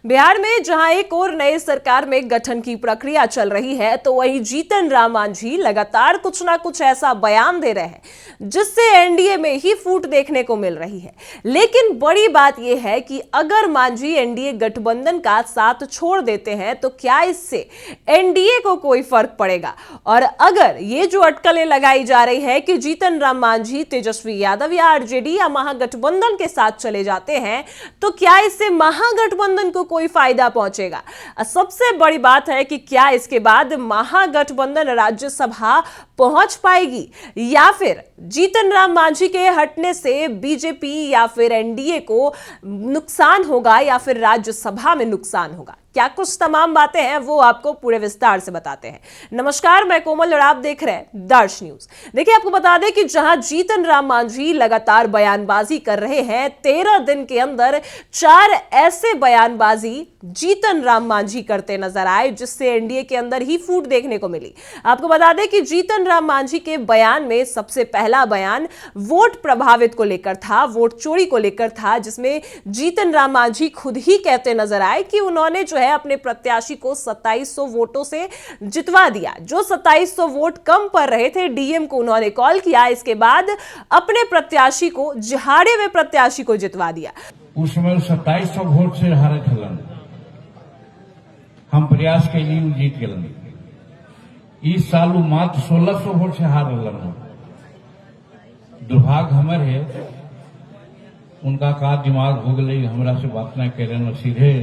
बिहार में जहां एक और नए सरकार में गठन की प्रक्रिया चल रही है, तो वहीं जीतन राम मांझी लगातार कुछ ना कुछ ऐसा बयान दे रहे हैं जिससे एनडीए में ही फूट देखने को मिल रही है। लेकिन बड़ी बात यह है कि अगर मांझी एनडीए गठबंधन का साथ छोड़ देते हैं तो क्या इससे एनडीए को कोई फर्क पड़ेगा? और अगर ये जो अटकलें लगाई जा रही है कि जीतन राम मांझी तेजस्वी यादव या आरजेडी या महागठबंधन के साथ चले जाते हैं, तो क्या इससे महागठबंधन को कोई फायदा पहुंचेगा? सबसे बड़ी बात है कि क्या इसके बाद महागठबंधन राज्यसभा पहुंच पाएगी या फिर जीतन राम मांझी के हटने से बीजेपी या फिर एनडीए को नुकसान होगा या फिर राज्यसभा में नुकसान होगा? क्या कुछ तमाम बातें हैं वो आपको पूरे विस्तार से बताते हैं। नमस्कार, मैं कोमल और आप देख रहे हैं दर्श न्यूज। देखिए, आपको बता दें कि जहां जीतन राम मांझी लगातार बयानबाजी कर रहे हैं, 13 दिन के अंदर 4 ऐसे बयानबाजी जीतन राम मांझी करते नजर आए जिससे एनडीए के अंदर ही फूट देखने को मिली। आपको बता दें कि जीतन राम मांझी के बयान में सबसे पहला बयान वोट प्रभावित को लेकर था, वोट चोरी को लेकर था, जिसमें जीतन राम मांझी खुद ही कहते नजर आए कि उन्होंने जो है अपने प्रत्याशी को 2700 वोटों से जितवा दिया। जो 2700 वोट कम पड़ रहे थे, डीएम को उन्होंने कॉल किया, इसके बाद अपने प्रत्याशी को, हारे हुए प्रत्याशी को जितवा दिया। उस समय 2700 वोट से हारे खलन, हम प्रयास के लिए जीत गए। इस साल मात्र 1600 वोट से हार रहा। दुर्भाग्य हमर है, उनका का दिमाग हो गई, हमरा से बात न करे, सीधे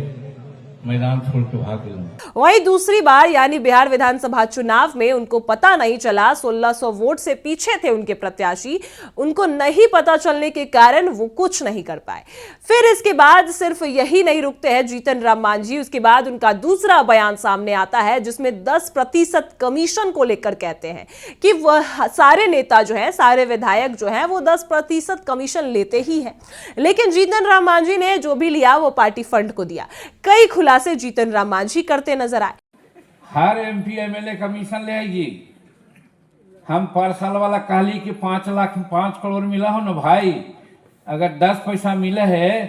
मैदान छोड़ के भाग गए। वहीं दूसरी बार यानी बिहार विधानसभा चुनाव में उनको पता नहीं चला, 1600 वोट से पीछे थे उनके प्रत्याशी, उनको नहीं पता चलने के कारण वो कुछ नहीं कर पाए। फिर इसके बाद सिर्फ यही नहीं रुकते हैं जीतन राम मांझी, उसके बाद उनका दूसरा बयान सामने आता है जिसमें 10% कमीशन को लेकर कहते हैं कि वह सारे नेता जो है, सारे विधायक जो है, वो 10% कमीशन लेते ही है। लेकिन जीतन राम मांझी ने जो भी लिया वो पार्टी फंड को दिया। कई खुलासे जीतन राम मांझी करते नजर आए। हर एमपी एमएलए कमीशन लेगी। हम पर साल वाला कहली कि 5 करोड़ मिला हो ना भाई, अगर 10 पैसा मिले है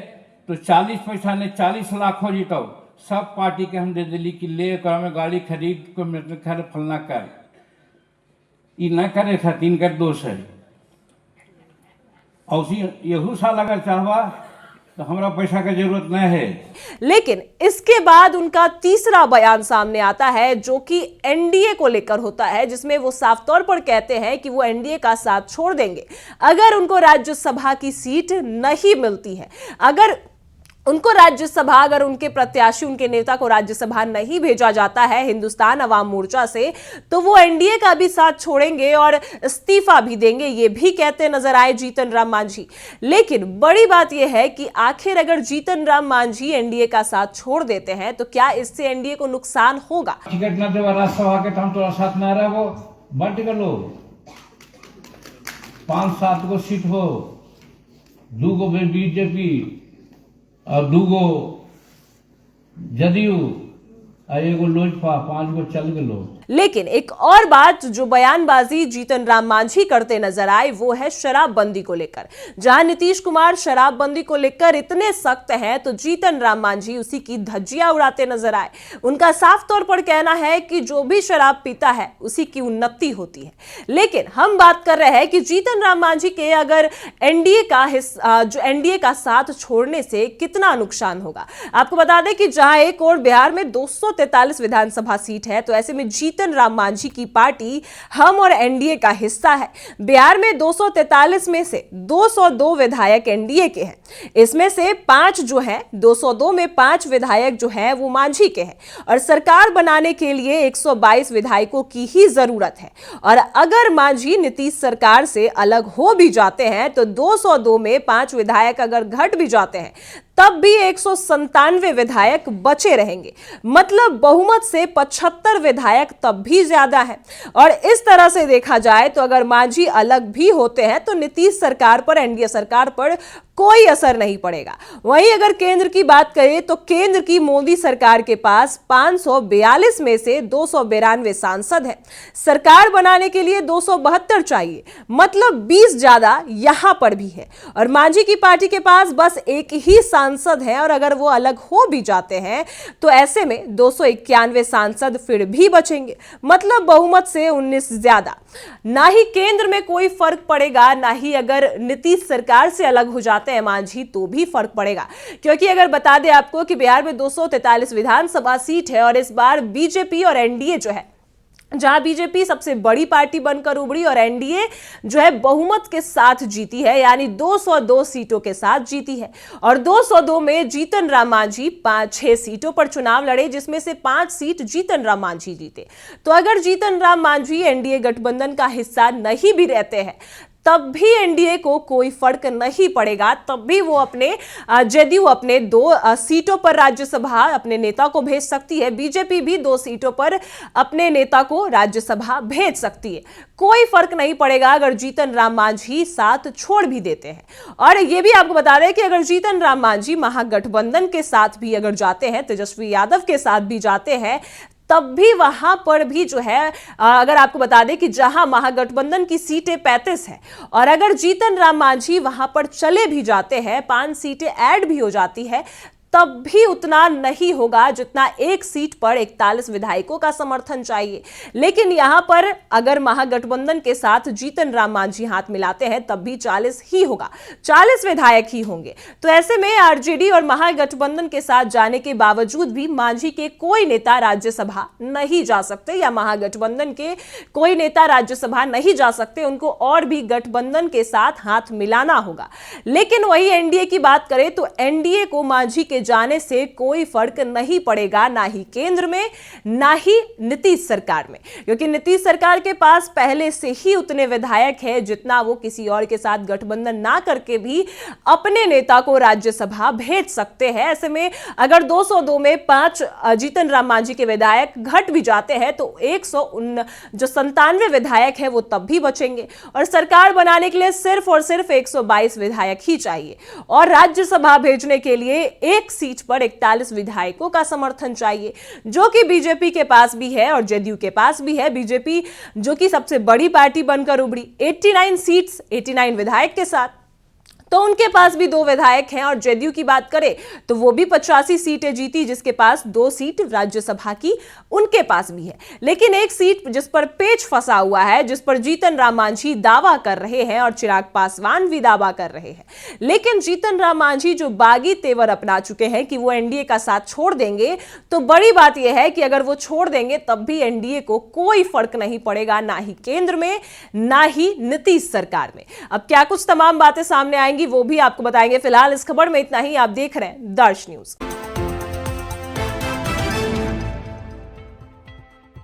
तो 40 पैसा ने 40 लाख हो जीतो। सब पार्टी के हम दे दिली कि ले कर में गाड़ी खरीद को खर फलना कर, ये न करे खातिर कर दोष है। और यहू साल अगर चाहवा तो हमरा पैसा की जरूरत नहीं है। लेकिन इसके बाद उनका तीसरा बयान सामने आता है जो कि एनडीए को लेकर होता है, जिसमें वो साफ तौर पर कहते हैं कि वो एनडीए का साथ छोड़ देंगे अगर उनको राज्यसभा की सीट नहीं मिलती है। अगर उनको राज्यसभा, अगर उनके प्रत्याशी, उनके नेता को राज्यसभा नहीं भेजा जाता है हिंदुस्तान अवाम मोर्चा से, तो वो एनडीए का भी साथ छोड़ेंगे और इस्तीफा भी देंगे, ये भी कहते नजर आए जीतन राम मांझी। लेकिन बड़ी बात यह है कि आखिर अगर जीतन राम मांझी एनडीए का साथ छोड़ देते हैं तो क्या इससे एनडीए को नुकसान होगा? टिकट न देवा राज्यसभा के हम तो साथ न रहे, वो बंट कर लो, 5-7 गो सीट हो, 2 गो बीजेपी और 2 गो जदयू और 1 गो लोजपा, 5 गो चल गए। लेकिन एक और बात जो बयानबाजी जीतन राम मांझी करते नजर आए वो है शराबबंदी को लेकर। जहां नीतीश कुमार शराबबंदी को लेकर इतने सख्त हैं तो जीतन राम मांझी उसी की धज्जियां उड़ाते नजर आए। उनका साफ तौर पर कहना है कि जो भी शराब पीता है उसी की उन्नति होती है। लेकिन हम बात कर रहे हैं कि जीतन राम मांझी के अगर एनडीए का साथ छोड़ने से कितना नुकसान होगा। आपको बता दें कि जहां एक और बिहार में 243 विधानसभा सीट है, तो ऐसे में जीतन राम मांझी की पार्टी हम और एनडीए का हिस्सा है। बिहार में 243 में से 202 विधायक एनडीए के हैं। इसमें से 5 जो है, 202 में 5 विधायक जो है वो मांझी के हैं और सरकार बनाने के लिए 122 विधायकों की ही जरूरत है। और अगर मांझी नीतीश सरकार से अलग हो भी जाते हैं तो 202 में 5 विधायक अगर घट भी जाते हैं तब भी 197 विधायक बचे रहेंगे। मतलब बहुमत से 75 विधायक तब भी ज्यादा है। और इस तरह से देखा जाए तो अगर मांझी अलग भी होते हैं तो नीतीश सरकार पर, एनडीए सरकार पर कोई असर नहीं पड़ेगा। वहीं अगर केंद्र की बात करें तो केंद्र की मोदी सरकार के पास 542 में से 292 सांसद हैं। सरकार बनाने के लिए 272 चाहिए, मतलब 20 ज्यादा यहां पर भी है। और मांझी की पार्टी के पास बस एक ही सांसद है, और अगर वो अलग हो भी जाते हैं तो ऐसे में 291 सांसद फिर भी बचेंगे, मतलब बहुमत से 19 ज्यादा। ना ही केंद्र में कोई फर्क पड़ेगा, ना ही अगर नीतीश सरकार से अलग हो जाते हैं मांझी तो भी फर्क पड़ेगा। क्योंकि अगर बता दें आपको कि बिहार में 243 विधानसभा सीट है, और इस बार बीजेपी और एनडीए जो है, जहां बीजेपी सबसे बड़ी पार्टी बनकर उभरी और एनडीए जो है बहुमत के साथ जीती है, यानी 202 सीटों के साथ जीती है। और 202 में जीतन राम मांझी 5-6 सीटों पर चुनाव लड़े, जिसमें से 5 सीट जीतन राम मांझी जीते। तो अगर जीतन राम मांझी एनडीए गठबंधन का हिस्सा नहीं भी रहते हैं तब भी एनडीए को कोई फर्क नहीं पड़ेगा, तब भी वो अपने जदयू अपने 2 सीटों पर राज्यसभा अपने नेता को भेज सकती है, बीजेपी भी 2 सीटों पर अपने नेता को राज्यसभा भेज सकती है। कोई फर्क नहीं पड़ेगा अगर जीतन राम मांझी साथ छोड़ भी देते हैं। और ये भी आपको बता दें कि अगर जीतन राम मांझी महागठबंधन के साथ भी अगर जाते हैं, तेजस्वी यादव के साथ भी जाते हैं, तब भी वहां पर भी जो है, अगर आपको बता दें कि जहां महागठबंधन की सीटें 35 है, और अगर जीतन राम मांझी वहां पर चले भी जाते हैं, 5 सीटें ऐड भी हो जाती है, तब भी उतना नहीं होगा जितना एक सीट पर 41 विधायकों का समर्थन चाहिए। लेकिन यहां पर अगर महागठबंधन के साथ जीतन राम मांझी हाथ मिलाते हैं तब भी 40 ही होगा, 40 विधायक ही होंगे। तो ऐसे में आरजेडी और महागठबंधन के साथ जाने के बावजूद भी मांझी के कोई नेता राज्यसभा नहीं जा सकते, या महागठबंधन के कोई नेता राज्यसभा नहीं जा सकते, उनको और भी गठबंधन के साथ हाथ मिलाना होगा। लेकिन वही एनडीए की बात करें तो एनडीए को मांझी के जाने से कोई फर्क नहीं पड़ेगा, ना ही केंद्र में ना ही नीतीश सरकार में, क्योंकि नीतीश सरकार के पास पहले से ही उतने विधायक हैं जितना वो किसी और के साथ गठबंधन ना करके भी अपने नेता को राज्यसभा भेज सकते हैं। ऐसे में अगर 202 में 5 जीतन राम मांझी के विधायक घट भी जाते हैं तो 197 विधायक है वो तब भी बचेंगे, और सरकार बनाने के लिए सिर्फ और सिर्फ 122 विधायक ही चाहिए, और राज्यसभा भेजने के लिए एक सीट पर 41 विधायकों का समर्थन चाहिए, जो कि बीजेपी के पास भी है और जदयू के पास भी है। बीजेपी जो कि सबसे बड़ी पार्टी बनकर उभरी 89 सीट्स 89 विधायक के साथ, तो उनके पास भी 2 विधायक हैं। और जदयू की बात करें तो वो भी 85 सीटें जीती, जिसके पास 2 सीट राज्यसभा की उनके पास भी है। लेकिन एक सीट जिस पर पेच फंसा हुआ है, जिस पर जीतन राम मांझी दावा कर रहे हैं और चिराग पासवान भी दावा कर रहे हैं, लेकिन जीतन राम मांझी जो बागी तेवर अपना चुके हैं कि वो एनडीए का साथ छोड़ देंगे, तो बड़ी बात यह है कि अगर वो छोड़ देंगे तब भी एनडीए को कोई फर्क नहीं पड़ेगा, ना ही केंद्र में ना ही नीतीश सरकार में। अब क्या कुछ तमाम बातें सामने आएंगी वो भी आपको बताएंगे। फिलहाल इस खबर में इतना ही। आप देख रहे हैं दर्श न्यूज।